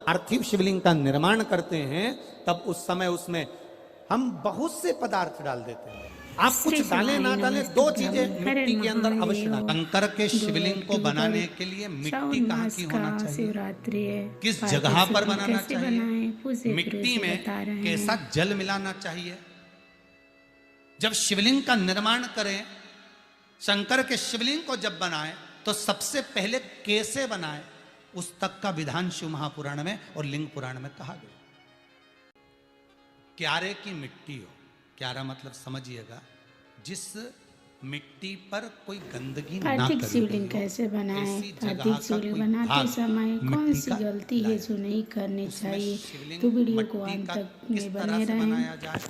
पार्थिव शिवलिंग का निर्माण करते हैं तब उस समय उसमें हम बहुत से पदार्थ डाल देते हैं। आप कुछ डालें ना डालें, दो चीजें मिट्टी के अंदर अवश्य डालें। शंकर के शिवलिंग को बनाने के लिए मिट्टी कहाँ की होना चाहिए, शिवरात्रि है, किस जगह पर बनाना चाहिए, मिट्टी मिट्टी में कैसा जल मिलाना चाहिए। जब शिवलिंग का निर्माण करें, शंकर के शिवलिंग को जब बनाए तो सबसे पहले कैसे बनाए, उस तक का विधान शिव महापुराण में और लिंग पुराण में कहा गया। क्यारे की मिट्टी हो, क्यारा मतलब समझिएगा जिस मिट्टी पर कोई गंदगी ना कार्तिक करी शिवलिंग कैसे बनाएं, कार्तिक शिवलिंग बनाते समय कौन सी गलती है जो नहीं करनी चाहिए, तो वीडियो को अंत तक में बने रहें। बनाया जाए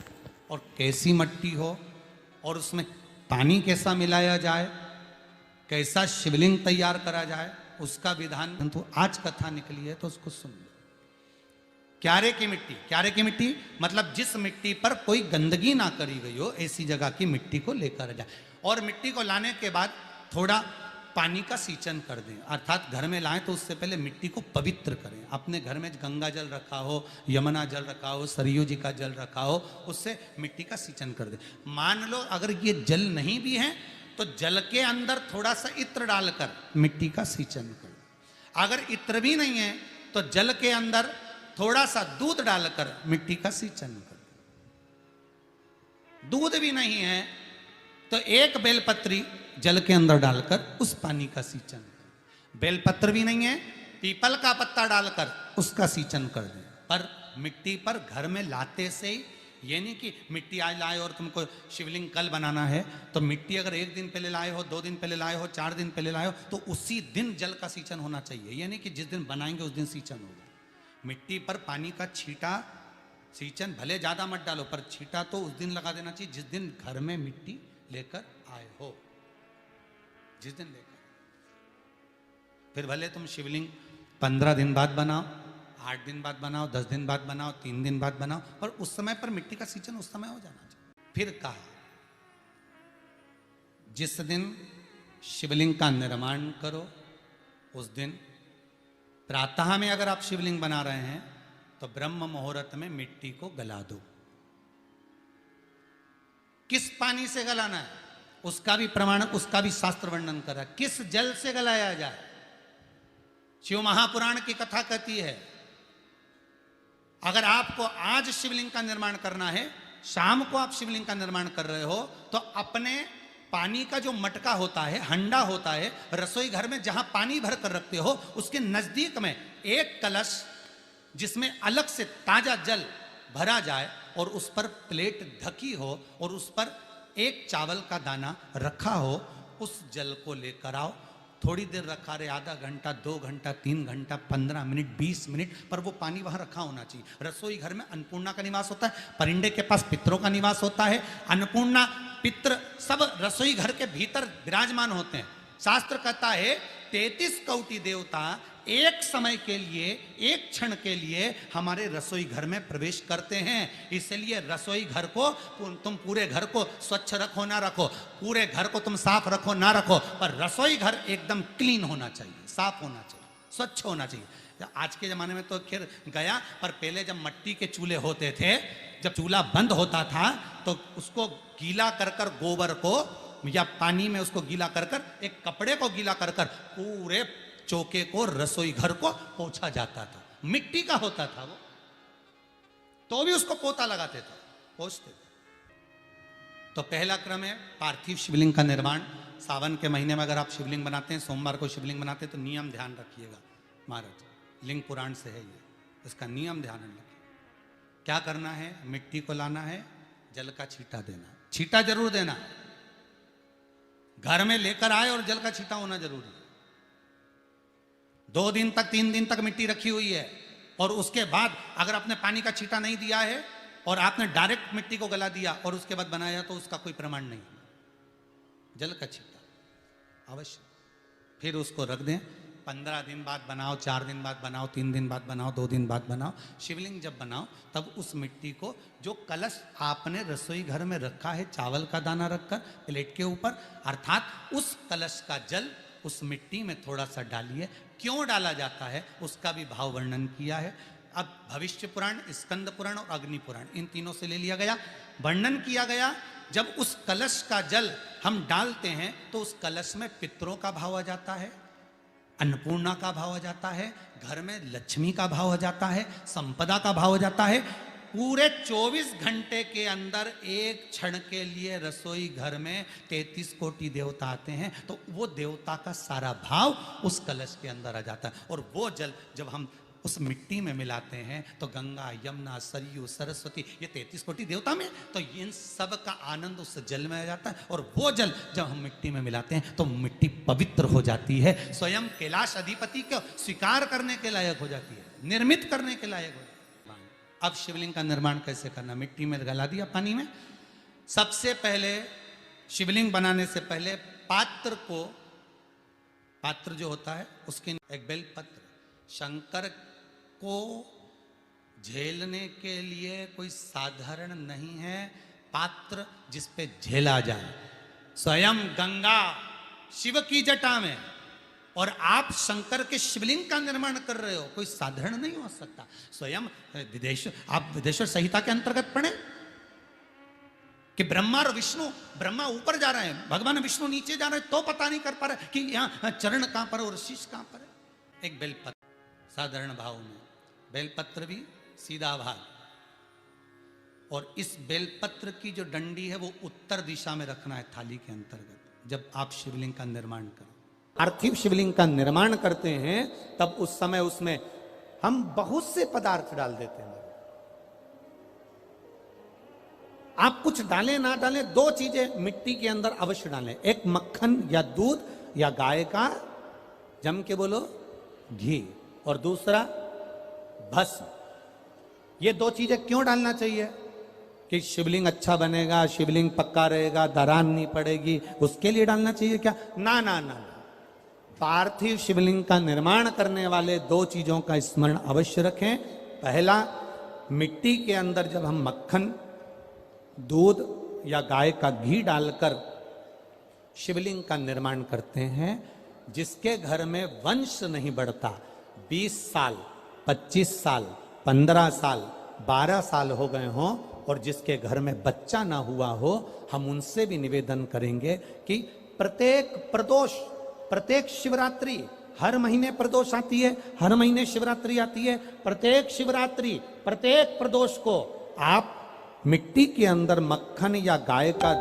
और कैसी मिट्टी हो और उसमें पानी कैसा मिलाया जाए, कैसा शिवलिंग तैयार करा जाए, उसका विधान तो आज कथा निकली है तो उसको सुन लो। क्यारे की मिट्टी, क्यारे की मिट्टी मतलब जिस मिट्टी पर कोई गंदगी ना करी गई हो, ऐसी जगह की मिट्टी को लेकर जाए। और मिट्टी को लाने के बाद थोड़ा पानी का सींचन कर दें, अर्थात घर में लाएं तो उससे पहले मिट्टी को पवित्र करें। अपने घर में गंगा जल रखा हो, यमुना जल रखा हो, सरयू जी का जल रखा हो, उससे मिट्टी का सींचन कर दें। मान लो अगर ये जल नहीं भी है तो जल के अंदर थोड़ा सा इत्र डालकर मिट्टी का सींचन कर। अगर इत्र भी नहीं है तो जल के अंदर थोड़ा सा दूध डालकर मिट्टी का सींचन कर। दूध भी नहीं है तो एक बेलपत्री जल के अंदर डालकर उस पानी का सींचन कर। बेलपत्र भी नहीं है, पीपल का पत्ता डालकर उसका सींचन कर दें। पर मिट्टी पर घर में लाते से ही, ये नहीं कि मिट्टी आज लाए और तुमको शिवलिंग कल बनाना है, तो मिट्टी अगर 1 दिन पहले लाए हो, 2 दिन पहले लाए हो, 4 दिन पहले लाए हो, तो उसी दिन जल का सींचन होना चाहिए। ये नहीं कि जिस दिन बनाएंगे उस दिन सींचन होगा। मिट्टी पर पानी का छींटा, सींचन भले ज्यादा मत डालो पर छींटा तो उस दिन लगा देना चाहिए जिस दिन घर में मिट्टी लेकर आए हो, जिस दिन लेकर। फिर भले तुम शिवलिंग 15 दिन बाद बनाओ, 8 दिन बाद बनाओ, 10 दिन बाद बनाओ, 3 दिन बाद बनाओ, पर उस समय पर मिट्टी का सींचन उस समय हो जाना चाहिए। फिर कहा जिस दिन शिवलिंग का निर्माण करो उस दिन प्रातः में अगर आप शिवलिंग बना रहे हैं तो ब्रह्म मुहूर्त में मिट्टी को गला दो। किस पानी से गलाना है उसका भी प्रमाण, उसका भी शास्त्र वर्णन करा। किस जल से गलाया जाए, शिव महापुराण की कथा कहती है अगर आपको आज शिवलिंग का निर्माण करना है, शाम को आप शिवलिंग का निर्माण कर रहे हो, तो अपने पानी का जो मटका होता है, हंडा होता है, रसोई घर में जहां पानी भर कर रखते हो उसके नजदीक में एक कलश जिसमें अलग से ताजा जल भरा जाए और उस पर प्लेट ढकी हो और उस पर एक चावल का दाना रखा हो, उस जल को लेकर आओ। थोड़ी देर रखा रहे, आधा घंटा, 2 घंटा, 3 घंटा, 15 मिनट, 20 मिनट, पर वो पानी वहां रखा होना चाहिए। रसोई घर में अन्नपूर्णा का निवास होता है, परिंदे के पास पितरों का निवास होता है। अन्नपूर्णा, पित्र सब रसोई घर के भीतर विराजमान होते हैं। शास्त्र कहता है 33 कौटि देवता एक समय के लिए, एक क्षण के लिए हमारे रसोई घर में प्रवेश करते हैं। इसलिए रसोई घर को तुम पूरे घर को स्वच्छ रखो ना रखो, पूरे घर को तुम साफ रखो ना रखो, पर रसोई घर एकदम क्लीन होना चाहिए, साफ होना चाहिए, स्वच्छ होना चाहिए। आज के जमाने में तो खैर गया, पर पहले जब मिट्टी के चूल्हे होते थे, जब चूल्हा बंद होता था तो उसको गीला कर कर, गोबर को या पानी में उसको गीला कर कर, एक कपड़े को गीला कर कर पूरे चौके को, रसोई घर को पोंछा जाता था। मिट्टी का होता था वो, तो भी उसको पोता लगाते थे, पोंछते थे। तो पहला क्रम है पार्थिव शिवलिंग का निर्माण। सावन के महीने में अगर आप शिवलिंग बनाते हैं, सोमवार को शिवलिंग बनाते हैं, तो नियम ध्यान रखिएगा महाराज, लिंग पुराण से है ये, इसका नियम ध्यान रखिए। क्या करना है, मिट्टी को लाना है, जल का छींटा देना, छींटा जरूर देना, घर में लेकर आए और जल का छींटा होना जरूरी है। 2 दिन तक, 3 दिन तक मिट्टी रखी हुई है और उसके बाद अगर आपने पानी का छींटा नहीं दिया है और आपने डायरेक्ट मिट्टी को गला दिया और उसके बाद बनाया, तो उसका कोई प्रमाण नहीं। जल का छींटा अवश्य। फिर उसको रख दें, 15 दिन बाद बनाओ, 4 दिन बाद बनाओ, 3 दिन बाद बनाओ, 2 दिन बाद बनाओ। शिवलिंग जब बनाओ तब उस मिट्टी को, जो कलश आपने रसोई घर में रखा है चावल का दाना रखकर प्लेट के ऊपर, अर्थात उस कलश का जल उस मिट्टी में थोड़ा सा डालिए। क्यों डाला जाता है उसका भी भाव वर्णन किया है। अब भविष्य पुराण, स्कंद पुराण और अग्नि पुराण, इन तीनों से ले लिया गया। वर्णन किया गया जब उस कलश का जल हम डालते हैं तो उस कलश में पितरों का भाव आ जाता है, अन्नपूर्णा का भाव आ जाता है, घर में लक्ष्मी का भाव आ जाता है, संपदा का भाव आ जाता है। पूरे 24 घंटे के अंदर एक क्षण के लिए रसोई घर में 33 कोटि देवता आते हैं, तो वो देवता का सारा भाव उस कलश के अंदर आ जाता है। और वो जल जब हम उस मिट्टी में मिलाते हैं तो गंगा, यमुना, सरयू, सरस्वती, ये 33 कोटि देवता में, तो इन सब का आनंद उस जल में आ जाता है। और वो जल जब हम मिट्टी में मिलाते हैं तो मिट्टी पवित्र हो जाती है, स्वयं कैलाश अधिपति को स्वीकार करने के लायक हो जाती है, निर्मित करने के लायक हो जाती है। अब शिवलिंग का निर्माण कैसे करना? मिट्टी में गला दिया पानी में। सबसे पहले शिवलिंग बनाने से पहले पात्र को, पात्र जो होता है उसके एक बेलपत्र, शंकर को झेलने के लिए कोई साधारण नहीं है पात्र जिस पे झेला जाए। स्वयं गंगा शिव की जटा में और आप शंकर के शिवलिंग का निर्माण कर रहे हो, कोई साधारण नहीं हो सकता। स्वयं आप विदेश्वर संहिता के अंतर्गत पढ़े कि ब्रह्मा और विष्णु, ब्रह्मा ऊपर जा रहे हैं, भगवान विष्णु नीचे जा रहे हैं, तो पता नहीं कर पा रहे कि यहाँ चरण कहां पर और शीश कहां पर है। एक बेलपत्र साधारण भाव में, बेलपत्र भी सीधा भाग, और इस बेलपत्र की जो डंडी है वो उत्तर दिशा में रखना है थाली के अंतर्गत। जब आप शिवलिंग का निर्माण करें, पार्थिव शिवलिंग का निर्माण करते हैं, तब उस समय उसमें हम बहुत से पदार्थ डाल देते हैं। आप कुछ डालें ना डालें, दो चीजें मिट्टी के अंदर अवश्य डालें, एक मक्खन या दूध या गाय का, जम के बोलो, घी, और दूसरा भस्म। ये दो चीजें क्यों डालना चाहिए? कि शिवलिंग अच्छा बनेगा, शिवलिंग पक्का रहेगा, दरार नहीं पड़ेगी, उसके लिए डालना चाहिए क्या? ना ना ना, पार्थिव शिवलिंग का निर्माण करने वाले दो चीजों का स्मरण अवश्य रखें। पहला, मिट्टी के अंदर जब हम मक्खन, दूध या गाय का घी डालकर शिवलिंग का निर्माण करते हैं, जिसके घर में वंश नहीं बढ़ता, 20 साल, 25 साल, 15 साल, 12 साल हो गए हों, और जिसके घर में बच्चा ना हुआ हो, हम उनसे भी निवेदन करेंगे कि प्रत्येक प्रदोष, प्रत्येक शिवरात्रि, हर महीने प्रदोष आती है, हर महीने शिवरात्रि आती है, प्रत्येक शिवरात्रि, प्रत्येक प्रदोष को आप मिट्टी के अंदर मक्खन या गाय का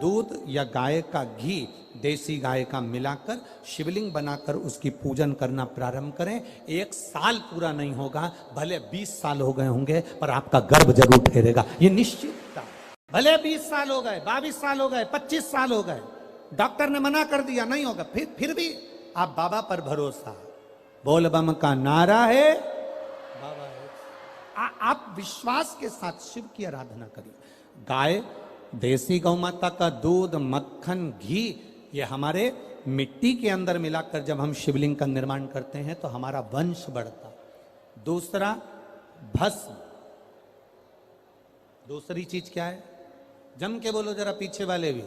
दूध या गाय का घी, देसी गाय का मिलाकर शिवलिंग बनाकर उसकी पूजन करना प्रारंभ करें। 1 साल पूरा नहीं होगा, भले 20 साल हो गए होंगे, पर आपका गर्भ जरूर ठहरेगा, ये निश्चित। भले 20 साल हो गए, 22 साल हो गए, 25 साल हो गए, डॉक्टर ने मना कर दिया नहीं होगा, फिर भी आप बाबा पर भरोसा, बोल बम का नारा है, बाबा है, आप विश्वास के साथ शिव की आराधना करिए। गाय, देसी गौ माता का दूध, मक्खन, घी, ये हमारे मिट्टी के अंदर मिलाकर जब हम शिवलिंग का निर्माण करते हैं तो हमारा वंश बढ़ता। दूसरा, भस्म। दूसरी चीज क्या है? जम के बोलो जरा पीछे वाले भी,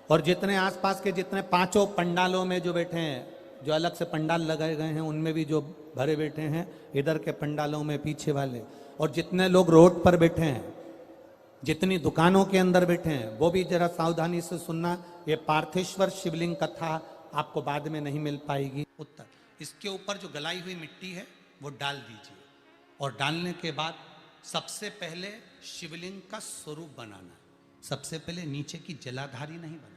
और जितने आसपास के जितने 5 पंडालों में जो बैठे हैं, जो अलग से पंडाल लगाए गए हैं उनमें भी जो भरे बैठे हैं, इधर के पंडालों में पीछे वाले, और जितने लोग रोड पर बैठे हैं, जितनी दुकानों के अंदर बैठे हैं, वो भी जरा सावधानी से सुनना। ये पार्थेश्वर शिवलिंग कथा आपको बाद में नहीं मिल पाएगी। उत्तर, इसके ऊपर जो गलाई हुई मिट्टी है वो डाल दीजिए, और डालने के बाद सबसे पहले शिवलिंग का स्वरूप बनाना। सबसे पहले नीचे की जलाधारी नहीं बनाना।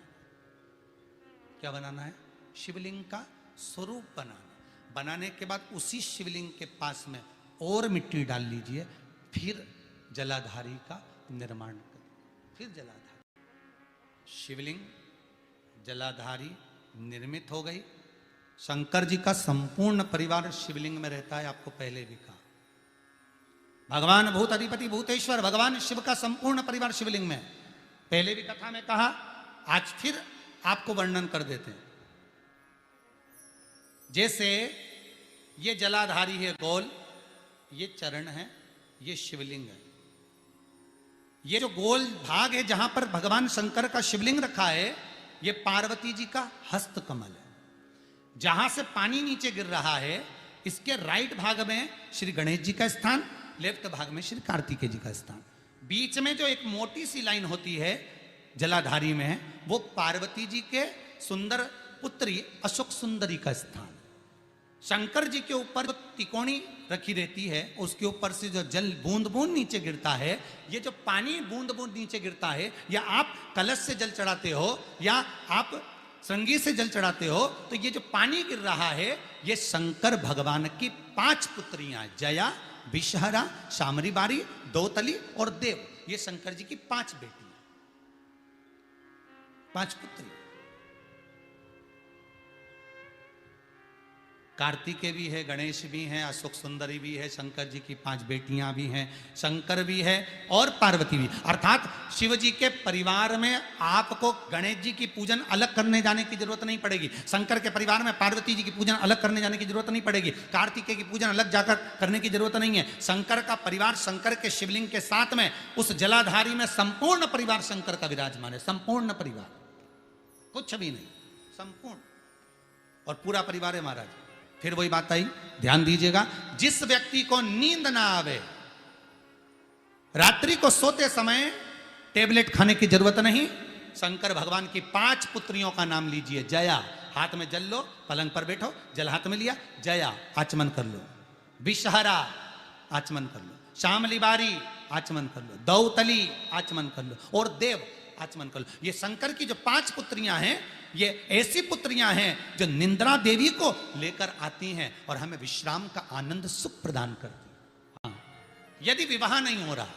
क्या बनाना है? शिवलिंग का स्वरूप बनाना। बनाने के बाद उसी शिवलिंग के पास में और मिट्टी डाल लीजिए, फिर जलाधारी का निर्माण करें, फिर जलाधारी। शिवलिंग जलाधारी निर्मित हो गई। शंकर जी का संपूर्ण परिवार शिवलिंग में रहता है, आपको पहले भी कहा। भगवान भूत अधिपति भूतेश्वर, भगवान शिव का संपूर्ण परिवार शिवलिंग में, पहले भी कथा में कहा, आज फिर आपको वर्णन कर देते हैं। जैसे ये जलाधारी है गोल, ये चरण है, ये शिवलिंग है। ये जो गोल भाग है जहां पर भगवान शंकर का शिवलिंग रखा है, ये पार्वती जी का हस्त कमल है। जहां से पानी नीचे गिर रहा है, इसके राइट भाग में श्री गणेश जी का स्थान, लेफ्ट भाग में श्री कार्तिकेय जी का स्थान। बीच में जो एक मोटी सी लाइन होती है जलाधारी में, वो पार्वती जी के सुंदर पुत्री अशोक सुंदरी का स्थान। शंकर जी के ऊपर जो तिकोनी रखी रहती है, उसके ऊपर से जो जल बूंद बूंद नीचे गिरता है, ये जो पानी बूंद बूंद नीचे गिरता है, या आप कलश से जल चढ़ाते हो या आप श्रृंगी से जल चढ़ाते हो, तो ये जो पानी गिर रहा है, ये शंकर भगवान की 5 पुत्रियां, जया, विषहरा, शामरी बारी, दौतली और देव, ये शंकर जी की 5 बेटियां, 5 पुत्री। कार्तिकेय भी है, गणेश भी हैं, अशोक सुंदरी भी है, शंकर जी की 5 बेटियां भी हैं, शंकर भी है और पार्वती भी। अर्थात शिव जी के परिवार में आपको गणेश जी की पूजन अलग करने जाने की जरूरत नहीं पड़ेगी, शंकर के परिवार में पार्वती जी की पूजन अलग करने जाने की जरूरत नहीं पड़ेगी, कार्तिकेय की पूजन अलग जाकर करने की जरूरत नहीं है। शंकर का परिवार, शंकर के शिवलिंग के साथ में उस जलाधारी में संपूर्ण परिवार शंकर का विराजमान है, संपूर्ण परिवार, कुछ भी नहीं, संपूर्ण और पूरा परिवार है महाराज। फिर वही बात आई, ध्यान दीजिएगा, जिस व्यक्ति को नींद ना आवे, रात्रि को सोते समय टेबलेट खाने की जरूरत नहीं, शंकर भगवान की 5 पुत्रियों का नाम लीजिए। जया, हाथ में जल लो, पलंग पर बैठो, जल हाथ में लिया, जया आचमन कर लो, विषहरा आचमन कर लो, शामली बारी आचमन कर लो, दौतली आचमन कर लो और देव आचमन कर लो। ये शंकर की जो 5 पुत्रियां हैं, ये ऐसी पुत्रियां हैं जो निंद्रा देवी को लेकर आती हैं और हमें विश्राम का आनंद सुख प्रदान करती हैं। हाँ, यदि विवाह नहीं हो रहा,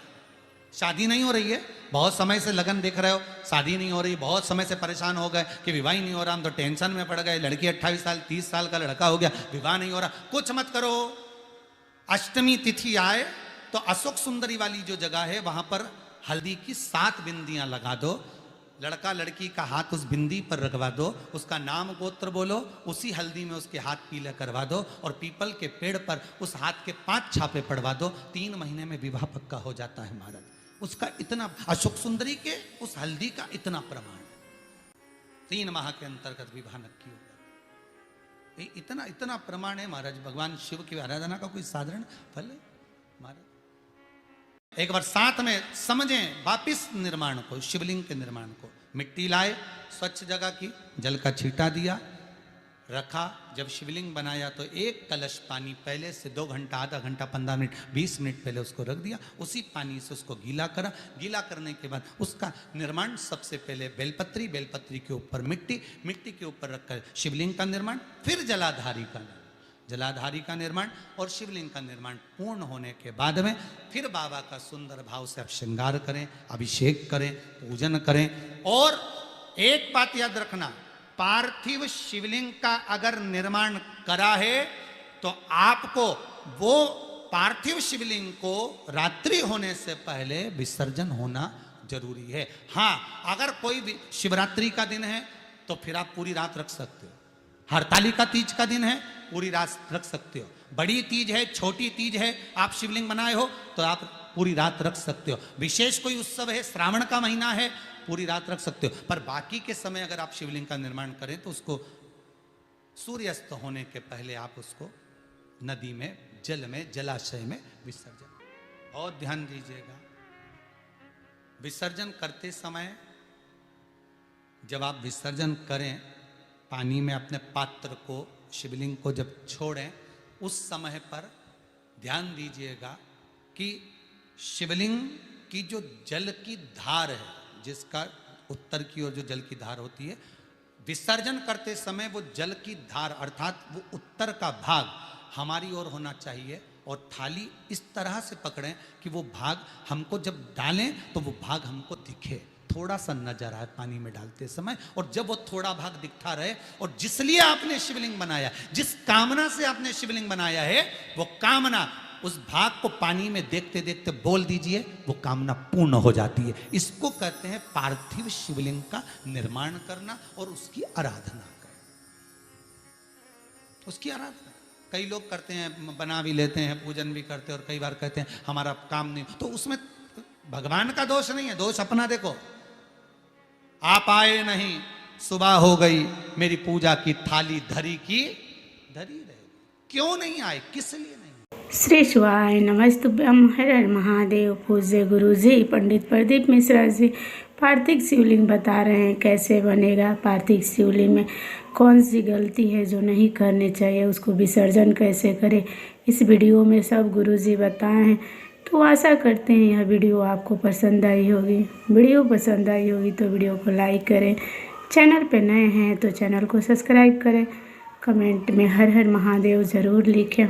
शादी नहीं हो रही है, बहुत समय से लगन देख रहे हो, शादी नहीं हो रही, बहुत समय से परेशान हो गए कि विवाह ही नहीं हो रहा, हम तो टेंशन में पड़ गए, लड़की 28 साल 30 साल का लड़का हो गया, विवाह नहीं हो रहा, कुछ मत करो। अष्टमी तिथि आए तो अशोक सुंदरी वाली जो जगह है, वहां पर हल्दी की 7 बिंदियां लगा दो, लड़का लड़की का हाथ उस बिंदी पर रखवा दो, उसका नाम गोत्र बोलो, उसी हल्दी में उसके हाथ पीले करवा दो और पीपल के पेड़ पर उस हाथ के 5 छापे पड़वा दो, 3 महीने में विवाह पक्का हो जाता है महाराज। उसका इतना, अशोक सुंदरी के उस हल्दी का इतना प्रमाण, 3 माह के अंतर्गत विवाह नक्की होगा, इतना इतना प्रमाण है महाराज। भगवान शिव की आराधना का कोई साधारण फल है महाराज। एक बार साथ में समझें वापिस निर्माण को, शिवलिंग के निर्माण को। मिट्टी लाए, स्वच्छ जगह की, जल का छींटा दिया, रखा। जब शिवलिंग बनाया तो 1 कलश पानी पहले से 2 घंटा, आधा घंटा, 15 मिनट, 20 मिनट पहले उसको रख दिया, उसी पानी से उसको गीला करा। गीला करने के बाद उसका निर्माण, सबसे पहले बेलपत्री, बेलपत्री के ऊपर मिट्टी, मिट्टी के ऊपर रखकर शिवलिंग का निर्माण, फिर जलाधारी का निर्माण, जलाधारी का निर्माण और शिवलिंग का निर्माण पूर्ण होने के बाद में फिर बाबा का सुंदर भाव से आप श्रृंगार करें, अभिषेक करें, पूजन करें। और एक बात याद रखना, पार्थिव शिवलिंग का अगर निर्माण करा है तो आपको वो पार्थिव शिवलिंग को रात्रि होने से पहले विसर्जन होना जरूरी है। हाँ, अगर कोई भी शिवरात्रि का दिन है तो फिर आप पूरी रात रख सकते हो, हरतालिका तीज का दिन है पूरी रात रख सकते हो, बड़ी तीज है, छोटी तीज है, आप शिवलिंग बनाए हो तो आप पूरी रात रख सकते हो, विशेष कोई उत्सव है, श्रावण का महीना है, पूरी रात रख सकते हो। पर बाकी के समय अगर आप शिवलिंग का निर्माण करें तो उसको सूर्यास्त होने के पहले आप उसको नदी में, जल में, जलाशय में विसर्जन। बहुत ध्यान दीजिएगा, विसर्जन करते समय जब आप विसर्जन करें, पानी में अपने पात्र को, शिवलिंग को जब छोड़ें, उस समय पर ध्यान दीजिएगा कि शिवलिंग की जो जल की धार है, जिसका उत्तर की ओर जो जल की धार होती है, विसर्जन करते समय वो जल की धार अर्थात वो उत्तर का भाग हमारी ओर होना चाहिए और थाली इस तरह से पकड़ें कि वो भाग हमको जब डालें तो वो भाग हमको दिखे, थोड़ा सा नजर आए पानी में डालते समय। और जब वो थोड़ा भाग दिखता रहे, और जिसलिए आपने शिवलिंग बनाया, जिस कामना से आपने शिवलिंग बनाया है, वो कामना उस भाग को पानी में देखते देखते बोल दीजिए, वो कामना पूर्ण हो जाती है। इसको कहते हैं पार्थिव शिवलिंग का निर्माण करना और उसकी आराधना करना, उसकी आराधना। कई लोग करते हैं, बना भी लेते हैं, पूजन भी करते हैं, और कई बार कहते हैं हमारा काम नहीं, तो उसमें भगवान का दोष नहीं है, दोष अपना देखो। आप आए नहीं, सुबह हो गई, मेरी पूजा की थाली धरी की धरी रह गई। क्यों नहीं आए, किस लिए नहीं? श्री शिवाय नमस्तुभ्यम। हर हर महादेव। पूज्य गुरु जी पंडित प्रदीप मिश्रा जी पार्थिव शिवलिंग बता रहे हैं कैसे बनेगा, पार्थिव शिवलिंग में कौन सी गलती है जो नहीं करनी चाहिए, उसको विसर्जन कैसे करें, इस वीडियो में सब गुरु जी बताए हैं। तो आशा करते हैं यह वीडियो आपको पसंद आई होगी। वीडियो पसंद आई होगी तो वीडियो को लाइक करें, चैनल पर नए हैं तो चैनल को सब्सक्राइब करें, कमेंट में हर हर महादेव ज़रूर लिखें।